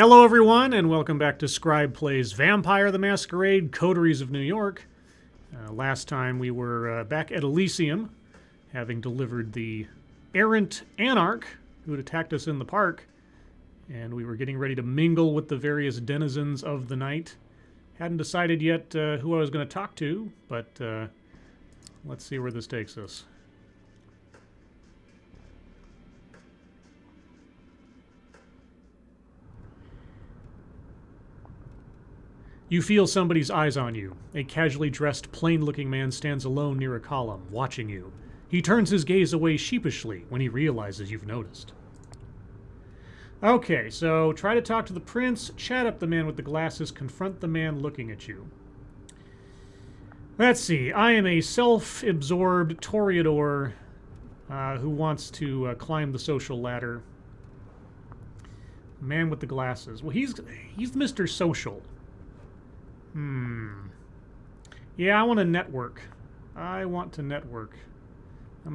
Hello, everyone, and welcome back to Scribe Plays Vampire the Masquerade, Coteries of New York. Last time we were back at Elysium, having delivered the errant anarch who had attacked us in the park, and we were getting ready to mingle with the various denizens of the night. Hadn't decided yet who I was going to talk to, but let's see where this takes us. You feel somebody's eyes on you. A casually dressed, plain-looking man stands alone near a column, watching you. He turns his gaze away sheepishly when he realizes you've noticed. Okay, so try to talk to the prince, chat up the man with the glasses, confront the man looking at you. Let's see. I am a self-absorbed toreador who wants to climb the social ladder. Man with the glasses. Well, he's Mr. Social. Yeah, I want to network. I'm going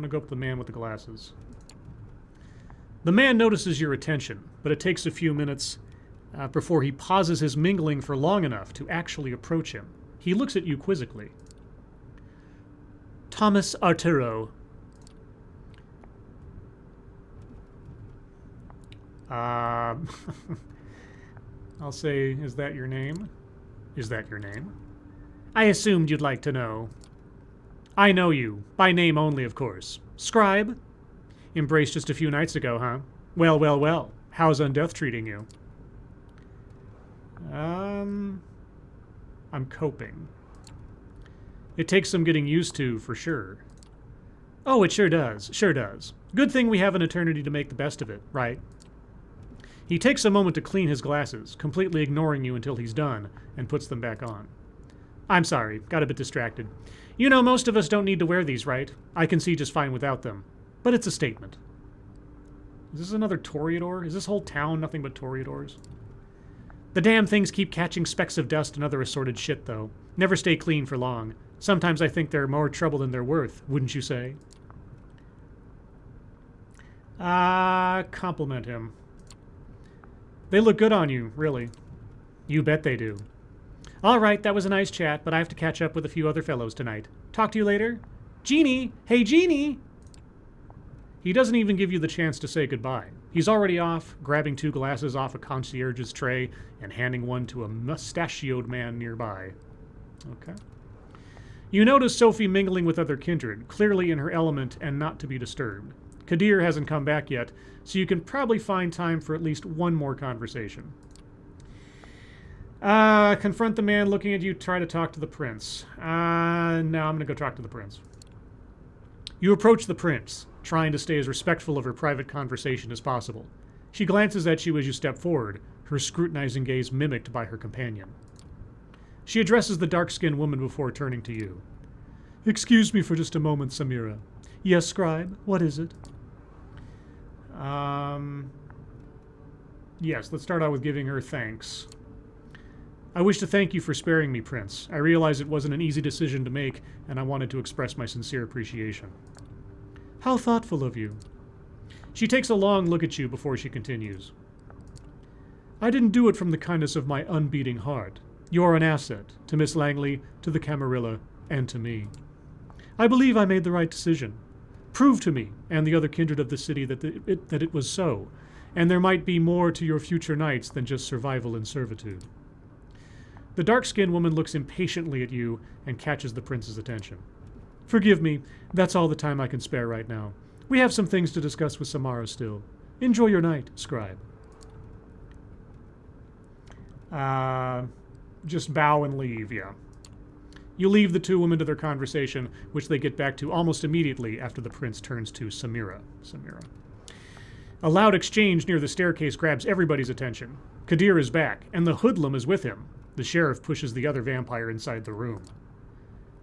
to go up to the man with the glasses. The man notices your attention, but it takes a few minutes before he pauses his mingling for long enough to actually approach him. He looks at you quizzically. Thomas Arturo. I'll say, is that your name? Is that your name? I assumed you'd like to know. I know you. By name only, of course. Scribe? Embraced just a few nights ago, huh? Well, well, well. How's Undeath treating you? I'm coping. It takes some getting used to, for sure. Oh, it sure does. Sure does. Good thing we have an eternity to make the best of it, right? He takes a moment to clean his glasses, completely ignoring you until he's done, and puts them back on. I'm sorry, got a bit distracted. You know, most of us don't need to wear these, right? I can see just fine without them. But it's a statement. Is this another toreador? Is this whole town nothing but toreadors? The damn things keep catching specks of dust and other assorted shit, though. Never stay clean for long. Sometimes I think they're more trouble than they're worth, wouldn't you say? Compliment him. They look good on you, really. You bet they do. All right, that was a nice chat, but I have to catch up with a few other fellows tonight. Talk to you later. Jeannie! Hey, Jeannie! He doesn't even give you the chance to say goodbye. He's already off, grabbing 2 glasses off a concierge's tray and handing one to a mustachioed man nearby. Okay. You notice Sophie mingling with other kindred, clearly in her element and not to be disturbed. Kadir hasn't come back yet, so you can probably find time for at least one more conversation. Confront the man looking at you, try to talk to the prince. No, I'm going to go talk to the prince. You approach the prince, trying to stay as respectful of her private conversation as possible. She glances at you as you step forward, her scrutinizing gaze mimicked by her companion. She addresses the dark-skinned woman before turning to you. Excuse me for just a moment, Samira. Yes, Scribe, what is it? Yes, let's start out with giving her thanks. I wish to thank you for sparing me, Prince. I realize it wasn't an easy decision to make, and I wanted to express my sincere appreciation. How thoughtful of you. She takes a long look at you before she continues. I didn't do it from the kindness of my unbeating heart. You're an asset to Miss Langley, to the Camarilla, and to me. I believe I made the right decision. Prove to me, and the other kindred of the city, that it was so, and there might be more to your future nights than just survival in servitude. The dark-skinned woman looks impatiently at you and catches the prince's attention. Forgive me, that's all the time I can spare right now. We have some things to discuss with Samara still. Enjoy your night, Scribe. Just bow and leave, yeah. You leave the 2 women to their conversation, which they get back to almost immediately after the prince turns to Samira. A loud exchange near the staircase grabs everybody's attention. Kadir is back, and the hoodlum is with him. The sheriff pushes the other vampire inside the room.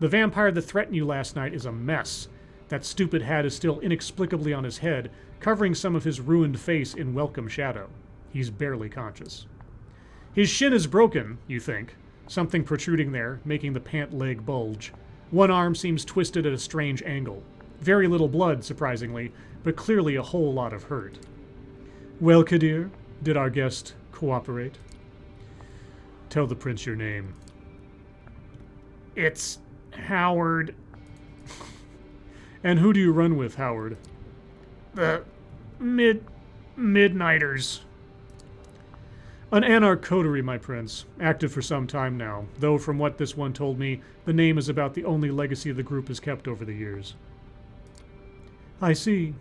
The vampire that threatened you last night is a mess. That stupid hat is still inexplicably on his head, covering some of his ruined face in welcome shadow. He's barely conscious. His shin is broken, you think. Something protruding there, making the pant leg bulge. One arm seems twisted at a strange angle. Very little blood, surprisingly, but clearly a whole lot of hurt. Well, Kadir, did our guest cooperate. Tell the prince your name. It's Howard. And who do you run with, Howard? The Midnighters. An Anarch Coterie, my prince. Active for some time now, though from what this one told me, the name is about the only legacy the group has kept over the years. I see.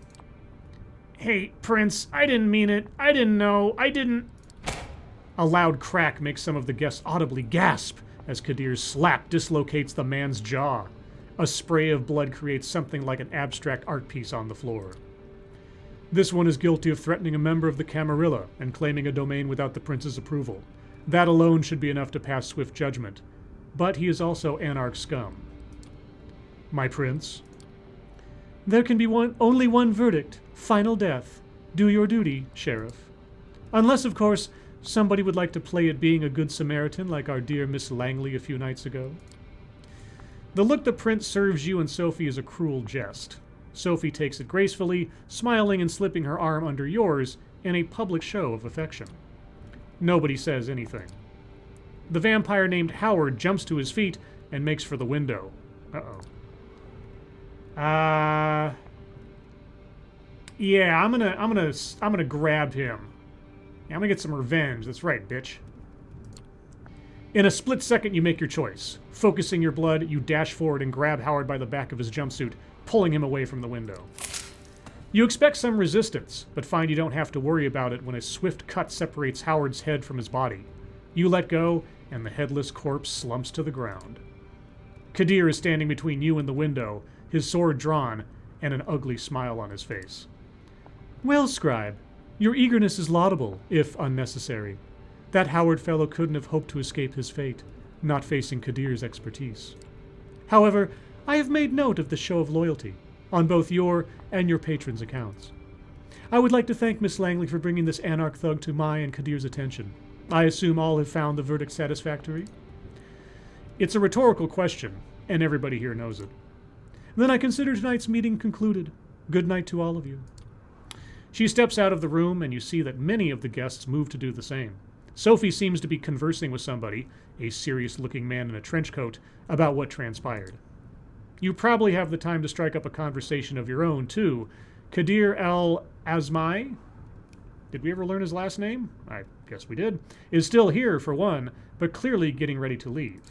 Hey, Prince, I didn't mean it. I didn't know. I didn't... A loud crack makes some of the guests audibly gasp as Kadir's slap dislocates the man's jaw. A spray of blood creates something like an abstract art piece on the floor. This one is guilty of threatening a member of the Camarilla and claiming a domain without the prince's approval. That alone should be enough to pass swift judgment. But he is also Anarch scum. My prince? There can be only one verdict. Final death. Do your duty, Sheriff. Unless, of course, somebody would like to play at being a good Samaritan like our dear Miss Langley a few nights ago. The look the prince serves you and Sophie is a cruel jest. Sophie takes it gracefully, smiling and slipping her arm under yours in a public show of affection. Nobody says anything. The vampire named Howard jumps to his feet and makes for the window. Uh-oh. Yeah, I'm gonna grab him. Yeah, I'm gonna get some revenge. That's right, bitch. In a split second, you make your choice. Focusing your blood, you dash forward and grab Howard by the back of his jumpsuit, pulling him away from the window. You expect some resistance, but find you don't have to worry about it when a swift cut separates Howard's head from his body. You let go, and the headless corpse slumps to the ground. Kadir is standing between you and the window, his sword drawn, and an ugly smile on his face. Well, Scribe, your eagerness is laudable, if unnecessary. That Howard fellow couldn't have hoped to escape his fate, not facing Kadir's expertise. However, I have made note of the show of loyalty, on both your and your patron's accounts. I would like to thank Miss Langley for bringing this Anarch thug to my and Kadir's attention. I assume all have found the verdict satisfactory? It's a rhetorical question, and everybody here knows it. Then I consider tonight's meeting concluded. Good night to all of you. She steps out of the room, and you see that many of the guests move to do the same. Sophie seems to be conversing with somebody, a serious-looking man in a trench coat, about what transpired. You probably have the time to strike up a conversation of your own, too. Kadir El-Azmai? Did we ever learn his last name? I guess we did. Is still here, for one, but clearly getting ready to leave.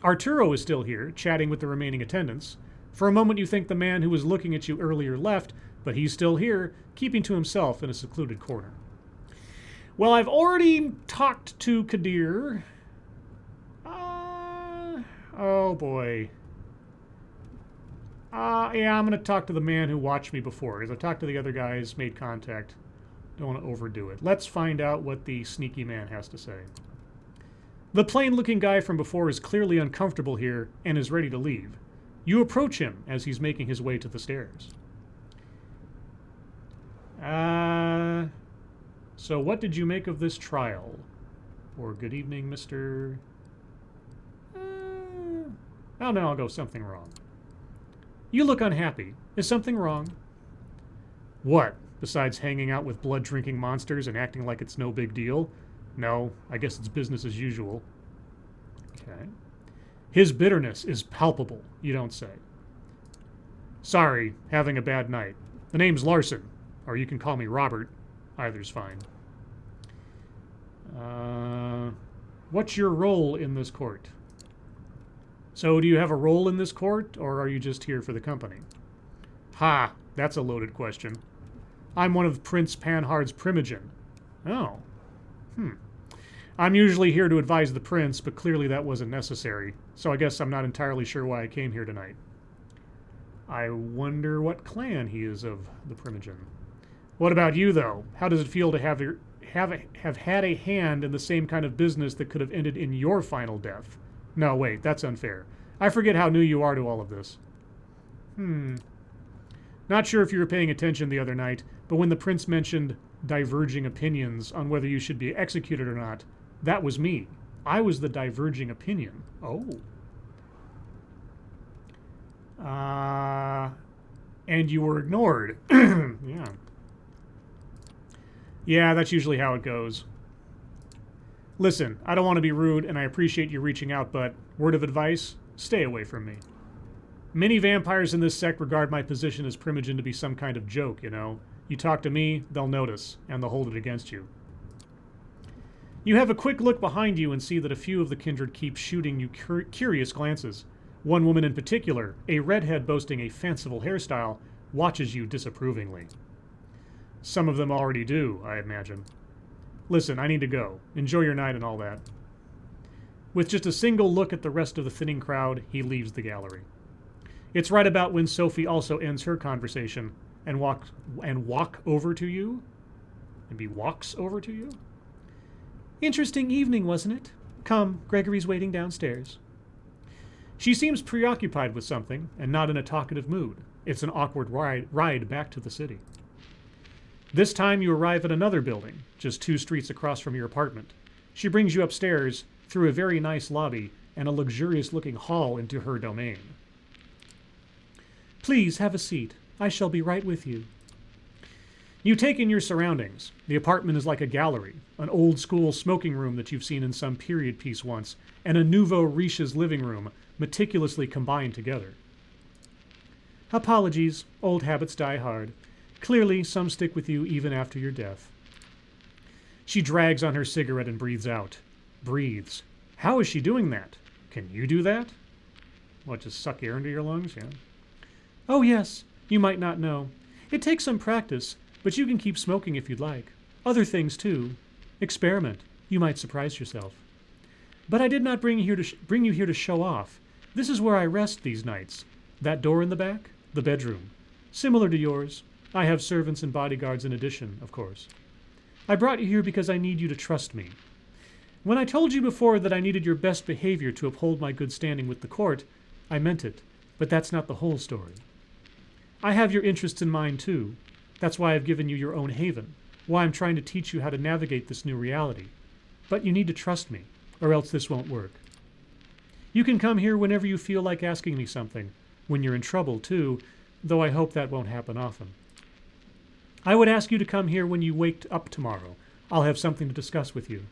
Arturo is still here, chatting with the remaining attendants. For a moment you think the man who was looking at you earlier left, but he's still here, keeping to himself in a secluded corner. Well, I've already talked to Kadir. Oh boy. Yeah, I'm going to talk to the man who watched me before, because I've talked to the other guys, made contact. Don't want to overdo it. Let's find out what the sneaky man has to say. The plain-looking guy from before is clearly uncomfortable here and is ready to leave. You approach him as he's making his way to the stairs. So what did you make of this trial? Or good evening, Mr... Oh no, I'll go something wrong. You look unhappy. Is something wrong? What? Besides hanging out with blood-drinking monsters and acting like it's no big deal? No, I guess it's business as usual. Okay. His bitterness is palpable, you don't say. Sorry, having a bad night. The name's Larson, or you can call me Robert. Either's fine. What's your role in this court? So do you have a role in this court, or are you just here for the company? Ha, that's a loaded question. I'm one of Prince Panhard's Primogen. Oh. I'm usually here to advise the prince, but clearly that wasn't necessary, so I guess I'm not entirely sure why I came here tonight. I wonder what clan he is of the Primogen. What about you, though? How does it feel to have had a hand in the same kind of business that could have ended in your final death? No, wait, that's unfair. I forget how new you are to all of this. Not sure if you were paying attention the other night, but when the prince mentioned diverging opinions on whether you should be executed or not, that was me. I was the diverging opinion. Oh. And you were ignored. Yeah. Yeah, that's usually how it goes. Listen, I don't want to be rude, and I appreciate you reaching out, but word of advice, stay away from me. Many vampires in this sect regard my position as Primogen to be some kind of joke, you know. You talk to me, they'll notice, and they'll hold it against you. You have a quick look behind you and see that a few of the kindred keep shooting you curious glances. One woman in particular, a redhead boasting a fanciful hairstyle, watches you disapprovingly. Some of them already do, I imagine. Listen, I need to go. Enjoy your night and all that. With just a single look at the rest of the thinning crowd, he leaves the gallery. It's right about when Sophie also ends her conversation and walk over to you? Maybe walks over to you? Interesting evening, wasn't it? Come, Gregory's waiting downstairs. She seems preoccupied with something and not in a talkative mood. It's an awkward ride back to the city. This time you arrive at another building, just 2 streets across from your apartment. She brings you upstairs through a very nice lobby and a luxurious-looking hall into her domain. Please have a seat. I shall be right with you. You take in your surroundings. The apartment is like a gallery, an old-school smoking room that you've seen in some period piece once, and a nouveau riche's living room, meticulously combined together. Apologies, old habits die hard. Clearly, some stick with you even after your death. She drags on her cigarette and breathes out. Breathes. How is she doing that? Can you do that? What, just suck air into your lungs? Yeah. Oh yes, you might not know. It takes some practice, but you can keep smoking if you'd like. Other things too. Experiment. You might surprise yourself. But I did not bring you here to show off. This is where I rest these nights. That door in the back? The bedroom. Similar to yours. I have servants and bodyguards in addition, of course. I brought you here because I need you to trust me. When I told you before that I needed your best behavior to uphold my good standing with the court, I meant it, but that's not the whole story. I have your interests in mind, too. That's why I've given you your own haven, why I'm trying to teach you how to navigate this new reality. But you need to trust me, or else this won't work. You can come here whenever you feel like asking me something, when you're in trouble, too, though I hope that won't happen often. I would ask you to come here when you wake up tomorrow. I'll have something to discuss with you.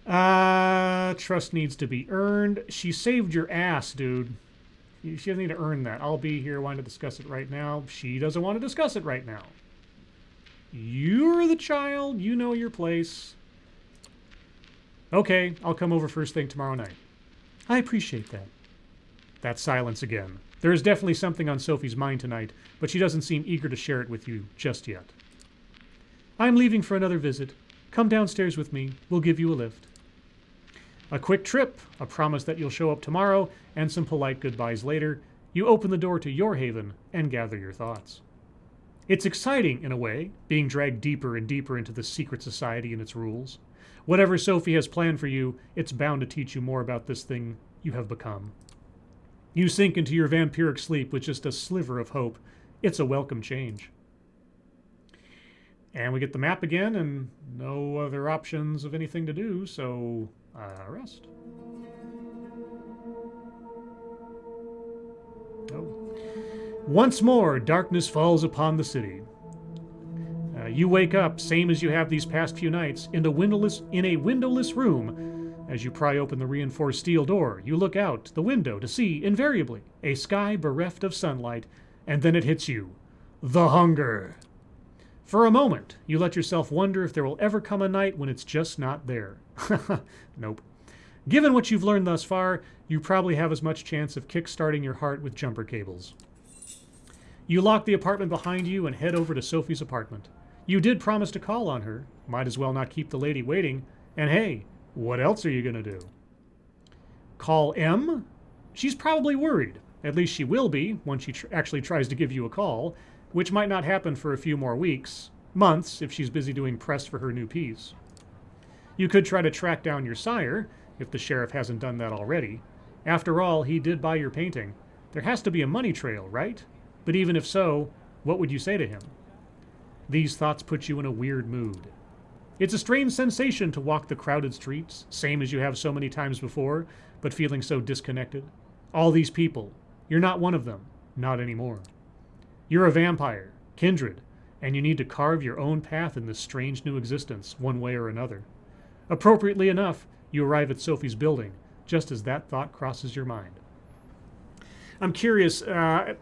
Trust needs to be earned. She saved your ass, dude. She doesn't need to earn that. I'll be here wanting to discuss it right now. She doesn't want to discuss it right now. You're the child. You know your place. Okay, I'll come over first thing tomorrow night. I appreciate that. That silence again. There is definitely something on Sophie's mind tonight, but she doesn't seem eager to share it with you just yet. I'm leaving for another visit. Come downstairs with me. We'll give you a lift. A quick trip, a promise that you'll show up tomorrow, and some polite goodbyes later. You open the door to your haven and gather your thoughts. It's exciting, in a way, being dragged deeper and deeper into this secret society and its rules. Whatever Sophie has planned for you, it's bound to teach you more about this thing you have become. You sink into your vampiric sleep with just a sliver of hope. It's a welcome change. And we get the map again, and no other options of anything to do, so rest. Oh. Once more, darkness falls upon the city. You wake up, same as you have these past few nights, in a windowless room. As you pry open the reinforced steel door, you look out the window to see, invariably, a sky bereft of sunlight, and then it hits you. The hunger. For a moment, you let yourself wonder if there will ever come a night when it's just not there. Nope. Given what you've learned thus far, you probably have as much chance of kick-starting your heart with jumper cables. You lock the apartment behind you and head over to Sophie's apartment. You did promise to call on her. Might as well not keep the lady waiting. And hey, what else are you going to do? Call M? She's probably worried. At least she will be once she actually tries to give you a call, which might not happen for a few more weeks, months, if she's busy doing press for her new piece. You could try to track down your sire, if the sheriff hasn't done that already. After all, he did buy your painting. There has to be a money trail, right? But even if so, what would you say to him? These thoughts put you in a weird mood. It's a strange sensation to walk the crowded streets, same as you have so many times before, but feeling so disconnected. All these people, you're not one of them, not anymore. You're a vampire, Kindred, and you need to carve your own path in this strange new existence, one way or another. Appropriately enough, you arrive at Sophie's building, just as that thought crosses your mind. I'm curious. I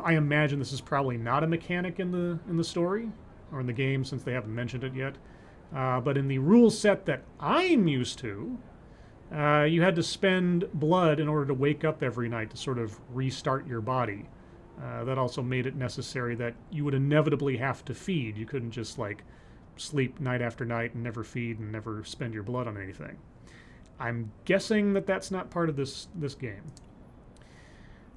imagine this is probably not a mechanic in the story or in the game, since they haven't mentioned it yet. But in the rule set that I'm used to, you had to spend blood in order to wake up every night to sort of restart your body. That also made it necessary that you would inevitably have to feed. You couldn't just like sleep night after night and never feed and never spend your blood on anything. I'm guessing that that's not part of this game.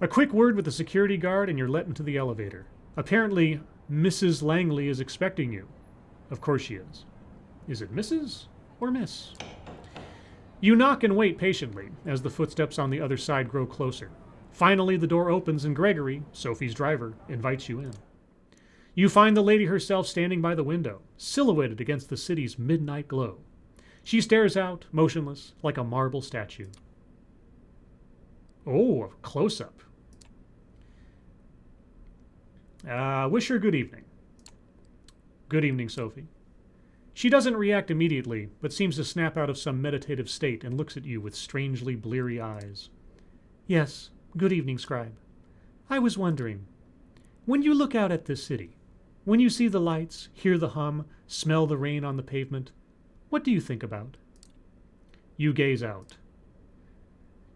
A quick word with the security guard and you're let into the elevator. Apparently, Mrs. Langley is expecting you. Of course she is. Is it Mrs. or Miss? You knock and wait patiently as the footsteps on the other side grow closer. Finally, the door opens and Gregory, Sophie's driver, invites you in. You find the lady herself standing by the window, silhouetted against the city's midnight glow. She stares out, motionless, like a marble statue. Oh, a close-up. Wish her good evening. Good evening, Sophie. She doesn't react immediately, but seems to snap out of some meditative state and looks at you with strangely bleary eyes. Yes, good evening, Scribe. I was wondering, when you look out at this city, when you see the lights, hear the hum, smell the rain on the pavement, what do you think about? You gaze out.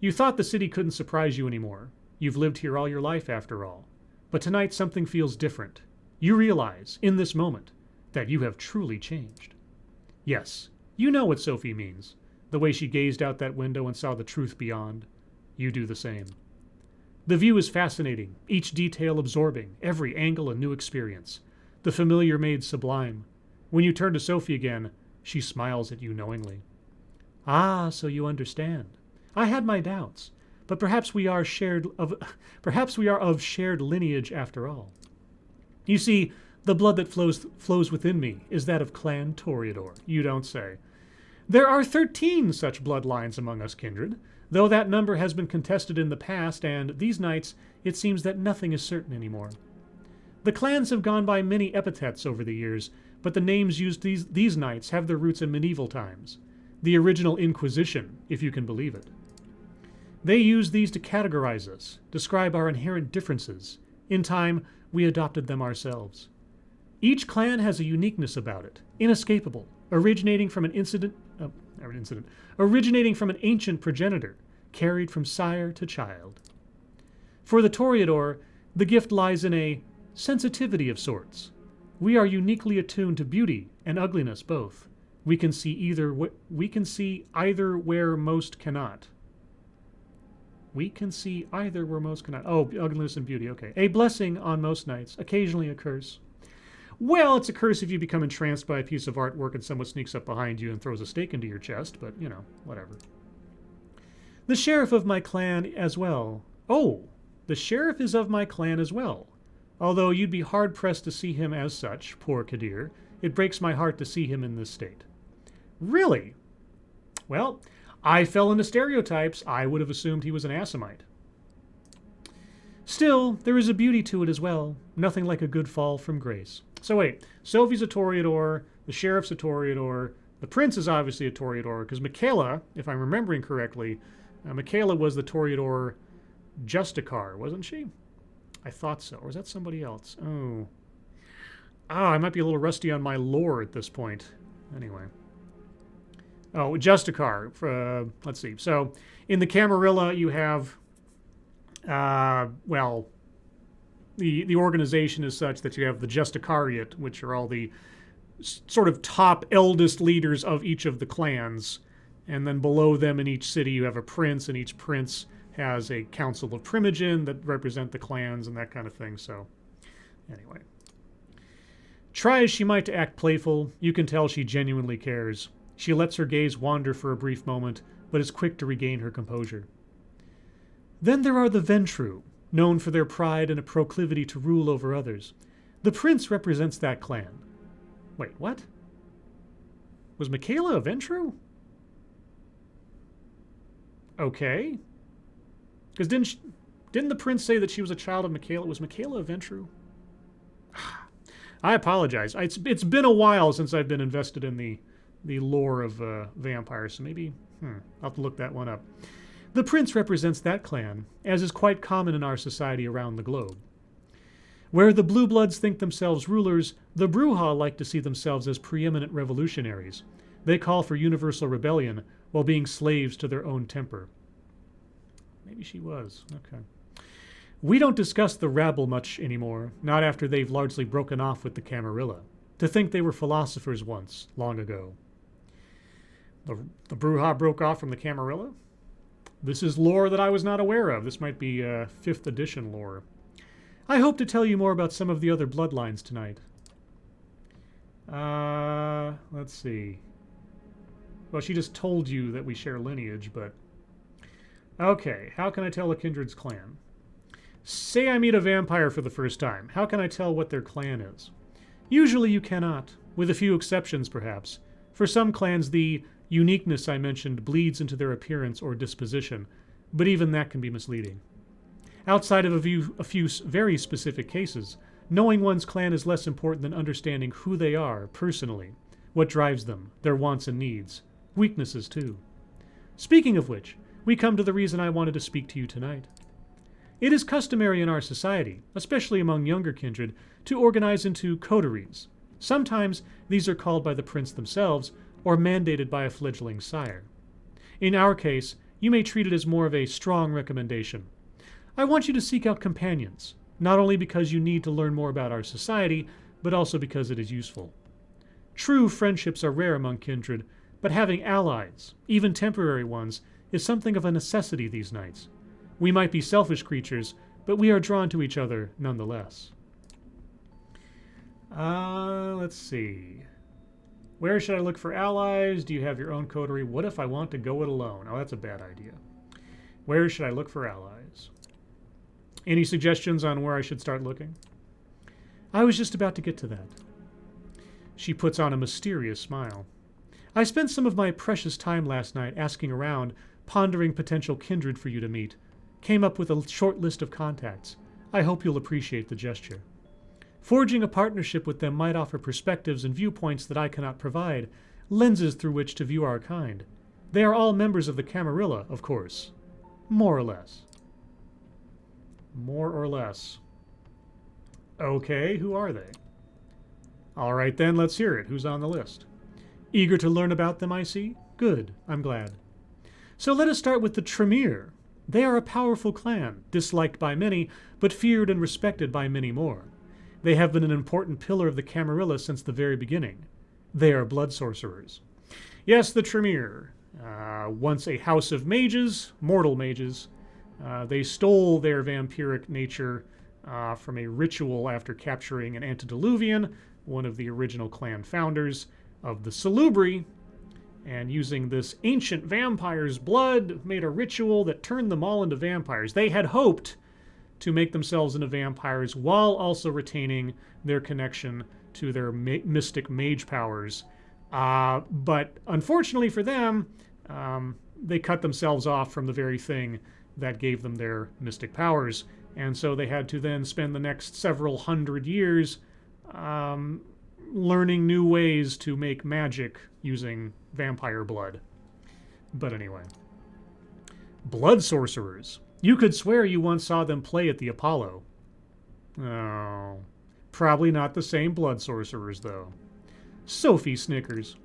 You thought the city couldn't surprise you anymore. You've lived here all your life, after all. But tonight something feels different. You realize, in this moment, that you have truly changed. Yes, you know what Sophie means. The way she gazed out that window and saw the truth beyond. You do the same. The view is fascinating, each detail absorbing, every angle a new experience. The familiar made sublime. When you turn to Sophie again, she smiles at you knowingly. Ah, so you understand. I had my doubts, but perhaps we are of shared lineage after all. You see, the blood that flows within me is that of Clan Toreador. You don't say. There are 13 such bloodlines among us, Kindred, though that number has been contested in the past, and these nights it seems that nothing is certain anymore. The clans have gone by many epithets over the years, but the names used these nights have their roots in medieval times. The original Inquisition, if you can believe it. They used these to categorize us, describe our inherent differences. In time, we adopted them ourselves. Each clan has a uniqueness about it, inescapable, originating from an ancient progenitor, carried from sire to child. For the Toreador, the gift lies in a sensitivity of sorts. We are uniquely attuned to beauty and ugliness both. We can see either where most cannot. We can see either where most cannot. Oh, ugliness and beauty, okay. A blessing on most nights, occasionally a curse. Well, it's a curse if you become entranced by a piece of artwork and someone sneaks up behind you and throws a stake into your chest, but, you know, whatever. The sheriff of my clan as well. Oh, the sheriff is of my clan as well. Although you'd be hard-pressed to see him as such, poor Kadir. It breaks my heart to see him in this state. Really? Well, I fell into stereotypes. I would have assumed he was an Assamite. Still, there is a beauty to it as well. Nothing like a good fall from grace. So wait, Sophie's a Toreador, the sheriff's a Toreador, the prince is obviously a Toreador, because Michaela, if I'm remembering correctly, Michaela was the Toreador Justicar, wasn't she? I thought so. Or is that somebody else? Oh. I might be a little rusty on my lore at this point. Anyway. Oh, Justicar. Let's see. So, in the Camarilla, you have, well, the organization is such that you have the Justicariate, which are all the sort of top eldest leaders of each of the clans. And then below them in each city, you have a prince, and each prince has a council of primogen that represent the clans and that kind of thing. So, anyway. Try as she might to act playful, you can tell she genuinely cares. She lets her gaze wander for a brief moment, but is quick to regain her composure. Then there are the Ventrue, known for their pride and a proclivity to rule over others. The prince represents that clan. Wait, what? Was Michaela a Ventrue? Okay. Because didn't the prince say that she was a child of Michaela? Was Michaela a Ventrue? I apologize. It's been a while since I've been invested in the lore of vampires, so maybe I'll have to look that one up. The prince represents that clan, as is quite common in our society around the globe. Where the Blue Bloods think themselves rulers, the Brujah like to see themselves as preeminent revolutionaries. They call for universal rebellion while being slaves to their own temper. Maybe she was. Okay. We don't discuss the rabble much anymore, not after they've largely broken off with the Camarilla. To think they were philosophers once, long ago. The Brujah broke off from the Camarilla? This is lore that I was not aware of. This might be 5th edition lore. I hope to tell you more about some of the other bloodlines tonight. Let's see. Well, she just told you that we share lineage, but... Okay, how can I tell a kindred's clan? Say I meet a vampire for the first time. How can I tell what their clan is? Usually you cannot, with a few exceptions perhaps. For some clans, the uniqueness I mentioned bleeds into their appearance or disposition, but even that can be misleading. Outside of a few very specific cases, knowing one's clan is less important than understanding who they are personally, what drives them, their wants and needs, weaknesses too. Speaking of which, we come to the reason I wanted to speak to you tonight. It is customary in our society, especially among younger kindred, to organize into coteries. Sometimes these are called by the prince themselves or mandated by a fledgling sire. In our case, you may treat it as more of a strong recommendation. I want you to seek out companions, not only because you need to learn more about our society, but also because it is useful. True friendships are rare among kindred, but having allies, even temporary ones, is something of a necessity these nights. We might be selfish creatures, but we are drawn to each other nonetheless. Let's see. Where should I look for allies? Do you have your own coterie? What if I want to go it alone? Oh, that's a bad idea. Where should I look for allies? Any suggestions on where I should start looking? I was just about to get to that. She puts on a mysterious smile. I spent some of my precious time last night asking around, pondering potential kindred for you to meet. Came up with a short list of contacts. I hope you'll appreciate the gesture. Forging a partnership with them might offer perspectives and viewpoints that I cannot provide, lenses through which to view our kind. They are all members of the Camarilla, of course. More or less. More or less. Okay, who are they? All right then, let's hear it. Who's on the list? Eager to learn about them, I see? Good, I'm glad. So let us start with the Tremere. They are a powerful clan, disliked by many, but feared and respected by many more. They have been an important pillar of the Camarilla since the very beginning. They are blood sorcerers. Yes, the Tremere. Once a house of mages, mortal mages. They stole their vampiric nature from a ritual after capturing an antediluvian, one of the original clan founders of the Salubri, and using this ancient vampire's blood made a ritual that turned them all into vampires. They had hoped to make themselves into vampires while also retaining their connection to their mystic mage powers. But unfortunately for them, they cut themselves off from the very thing that gave them their mystic powers. And so they had to then spend the next several hundred years learning new ways to make magic using vampire blood. But anyway. Blood sorcerers. You could swear you once saw them play at the Apollo. Oh. Probably not the same blood sorcerers, though. Sophie snickers.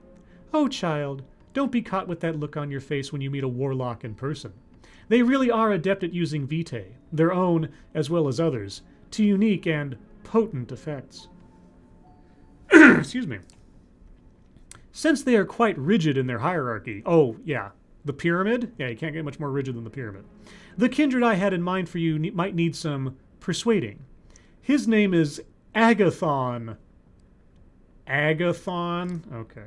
Oh, child, don't be caught with that look on your face when you meet a warlock in person. They really are adept at using vitae, their own as well as others, to unique and potent effects. Excuse me. Since they are quite rigid in their hierarchy, oh, yeah, the pyramid? Yeah, you can't get much more rigid than the pyramid. The kindred I had in mind for you might need some persuading. His name is Agathon. Agathon? Okay.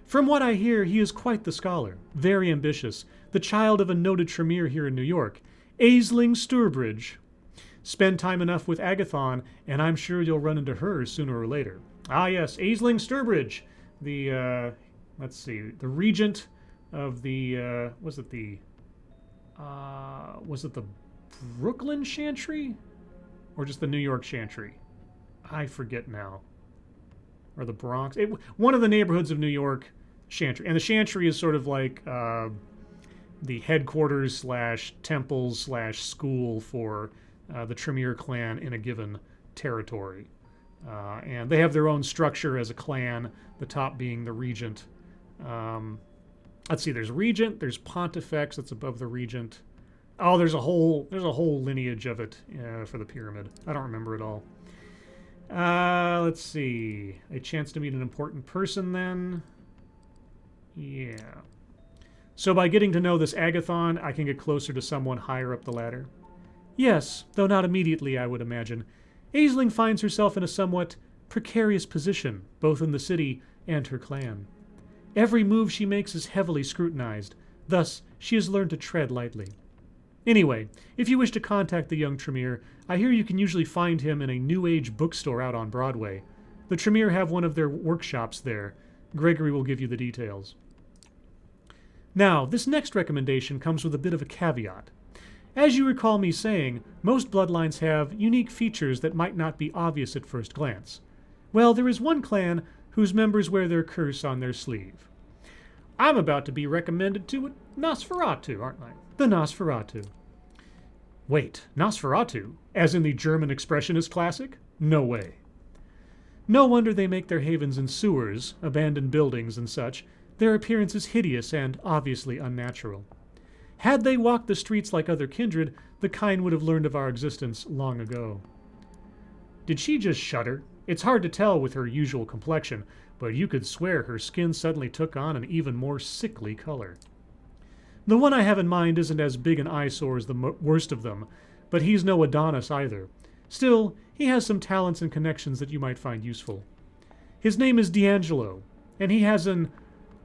From what I hear, he is quite the scholar, very ambitious, the child of a noted Tremere here in New York, Aisling Sturbridge. Spend time enough with Agathon, and I'm sure you'll run into her sooner or later. Ah, yes, Aisling Sturbridge, the, let's see, the regent of the, was it the Brooklyn Chantry? Or just the New York Chantry? I forget now. or the Bronx. One of the neighborhoods of New York, Chantry. And the Chantry is sort of like the headquarters slash temples slash school for the Tremere clan in a given territory. And they have their own structure as a clan, the top being the regent. Let's see, there's regent, there's pontifex that's above the regent. Oh, there's a whole lineage of it for the pyramid. I don't remember it all. Let's see. A chance to meet an important person then. Yeah. So by getting to know this Agathon, I can get closer to someone higher up the ladder. Yes, though not immediately, I would imagine. Aisling finds herself in a somewhat precarious position, both in the city and her clan. Every move she makes is heavily scrutinized, thus she has learned to tread lightly. Anyway, if you wish to contact the young Tremere, I hear you can usually find him in a New Age bookstore out on Broadway. The Tremere have one of their workshops there. Gregory will give you the details. Now, this next recommendation comes with a bit of a caveat. As you recall me saying, most bloodlines have unique features that might not be obvious at first glance. Well, there is one clan whose members wear their curse on their sleeve. I'm about to be recommended to Nosferatu, aren't I? The Nosferatu. Wait, Nosferatu? As in the German expressionist classic? No way. No wonder they make their havens in sewers, abandoned buildings, and such. Their appearance is hideous and obviously unnatural. Had they walked the streets like other kindred, the kind would have learned of our existence long ago. Did she just shudder? It's hard to tell with her usual complexion, but you could swear her skin suddenly took on an even more sickly color. The one I have in mind isn't as big an eyesore as the worst of them, but he's no Adonis either. Still, he has some talents and connections that you might find useful. His name is D'Angelo, and he has an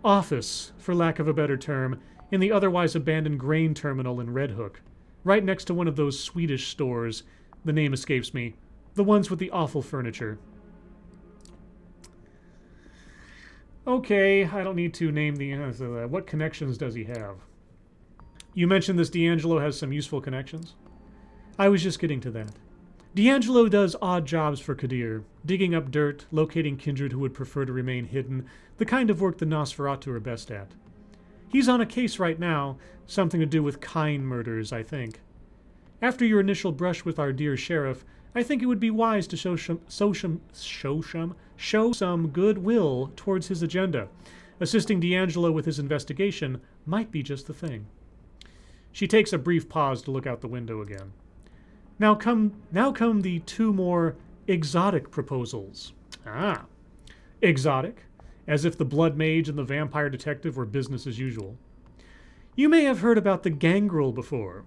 office, for lack of a better term, in the otherwise abandoned grain terminal in Red Hook, right next to one of those Swedish stores, the name escapes me, the ones with the awful furniture. Okay, I don't need to name the what connections does he have? You mentioned this D'Angelo has some useful connections? I was just getting to that. D'Angelo does odd jobs for Kadir, digging up dirt, locating kindred who would prefer to remain hidden, the kind of work the Nosferatu are best at. He's on a case right now, something to do with Kine murders, I think. After your initial brush with our dear sheriff, I think it would be wise to show some goodwill towards his agenda. Assisting D'Angelo with his investigation might be just the thing. She takes a brief pause to look out the window again. Now come the two more exotic proposals. Ah, exotic, as if the blood mage and the vampire detective were business as usual. You may have heard about the Gangrel before.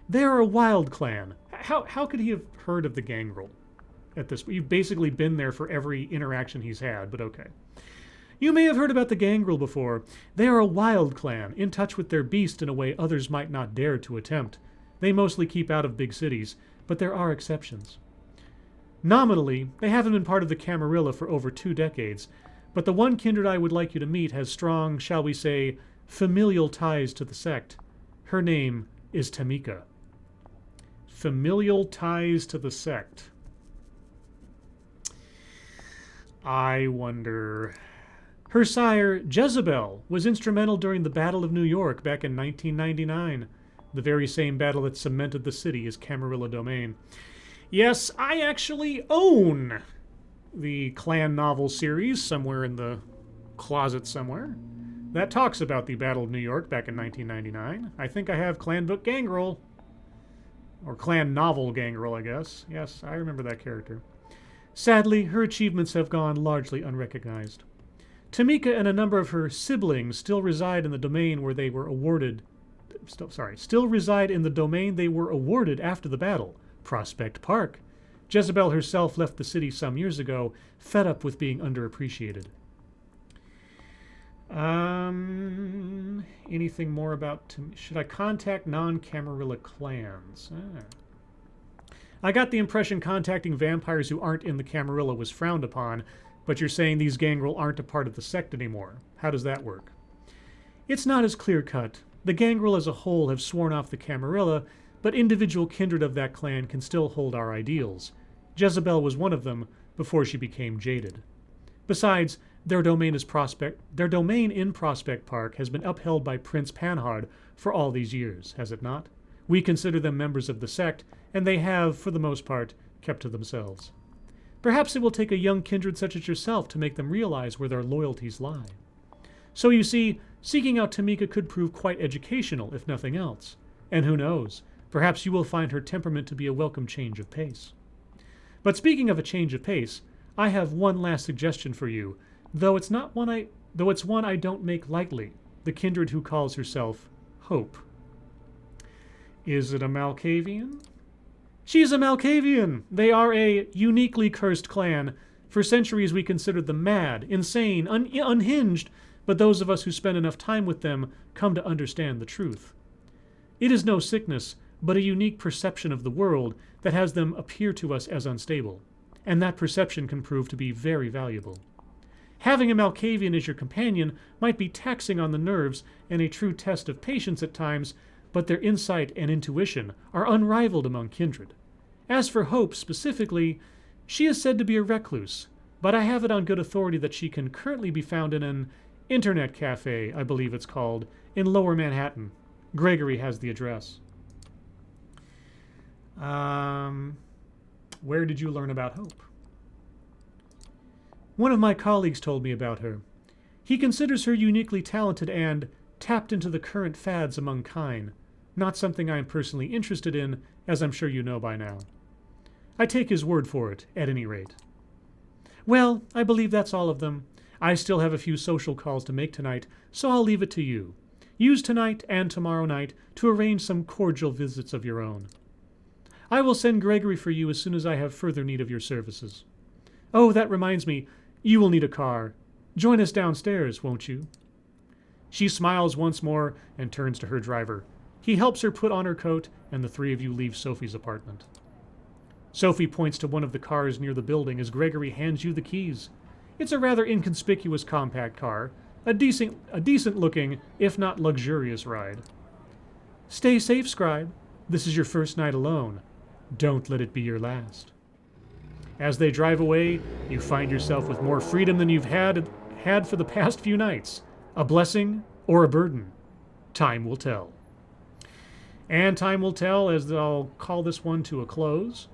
They are a wild clan. How could he have heard of the Gangrel at this point? You've basically been there for every interaction he's had, but okay. You may have heard about the Gangrel before. They are a wild clan, in touch with their beast in a way others might not dare to attempt. They mostly keep out of big cities, but there are exceptions. Nominally, they haven't been part of the Camarilla for over 2 decades, but the one kindred I would like you to meet has strong, shall we say, familial ties to the sect. Her name is Tamika. Familial ties to the sect. I wonder... Her sire, Jezebel, was instrumental during the Battle of New York back in 1999, the very same battle that cemented the city as Camarilla domain. Yes, I actually own the clan novel series somewhere in the closet somewhere that talks about the Battle of New York back in 1999. I think I have Clan Book Gangrel, or Clan Novel Gangrel, I guess. Yes, I remember that character. Sadly, her achievements have gone largely unrecognized. Tamika and a number of her siblings still reside in the domain where they were awarded. Still reside in the domain they were awarded after the battle, Prospect Park. Jezebel herself left the city some years ago, fed up with being underappreciated. Anything more about... Should I contact non-Camarilla clans? I got the impression contacting vampires who aren't in the Camarilla was frowned upon, but you're saying these Gangrel aren't a part of the sect anymore. How does that work? It's not as clear-cut. The Gangrel as a whole have sworn off the Camarilla, but individual kindred of that clan can still hold our ideals. Jezebel was one of them before she became jaded. Besides, their domain in Prospect Park has been upheld by Prince Panhard for all these years, has it not? We consider them members of the sect, and they have, for the most part, kept to themselves. Perhaps it will take a young kindred such as yourself to make them realize where their loyalties lie. So you see, seeking out Tamika could prove quite educational, if nothing else. And who knows, perhaps you will find her temperament to be a welcome change of pace. But speaking of a change of pace, I have one last suggestion for you, though it's one I don't make lightly, the kindred who calls herself Hope. Is it a Malkavian? She's a Malkavian! They are a uniquely cursed clan. For centuries we considered them mad, insane, unhinged, but those of us who spend enough time with them come to understand the truth. It is no sickness, but a unique perception of the world that has them appear to us as unstable, and that perception can prove to be very valuable. Having a Malkavian as your companion might be taxing on the nerves and a true test of patience at times, but their insight and intuition are unrivaled among kindred. As for Hope specifically, she is said to be a recluse, but I have it on good authority that she can currently be found in an internet cafe, I believe it's called, in Lower Manhattan. Gregory has the address. Where did you learn about Hope? One of my colleagues told me about her. He considers her uniquely talented and tapped into the current fads among kine, not something I am personally interested in, as I'm sure you know by now. I take his word for it, at any rate. Well, I believe that's all of them. I still have a few social calls to make tonight, so I'll leave it to you. Use tonight and tomorrow night to arrange some cordial visits of your own. I will send Gregory for you as soon as I have further need of your services. Oh, that reminds me, you will need a car. Join us downstairs, won't you? She smiles once more and turns to her driver. He helps her put on her coat, and the three of you leave Sophie's apartment. Sophie points to one of the cars near the building as Gregory hands you the keys. It's a rather inconspicuous compact car, a decent-looking, if not luxurious ride. Stay safe, Scribe. This is your first night alone. Don't let it be your last. As they drive away, you find yourself with more freedom than you've had for the past few nights. A blessing or a burden? Time will tell. And time will tell as I'll call this one to a close.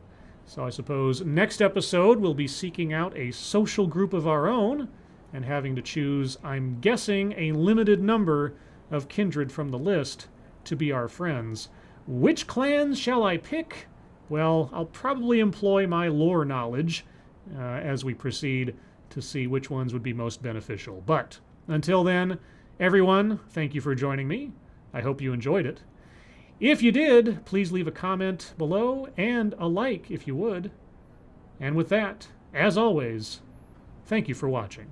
So I suppose next episode we'll be seeking out a social group of our own and having to choose, I'm guessing, a limited number of kindred from the list to be our friends. Which clans shall I pick? Well, I'll probably employ my lore knowledge as we proceed to see which ones would be most beneficial. But until then, everyone, thank you for joining me. I hope you enjoyed it. If you did, please leave a comment below and a like if you would. And with that, as always, thank you for watching.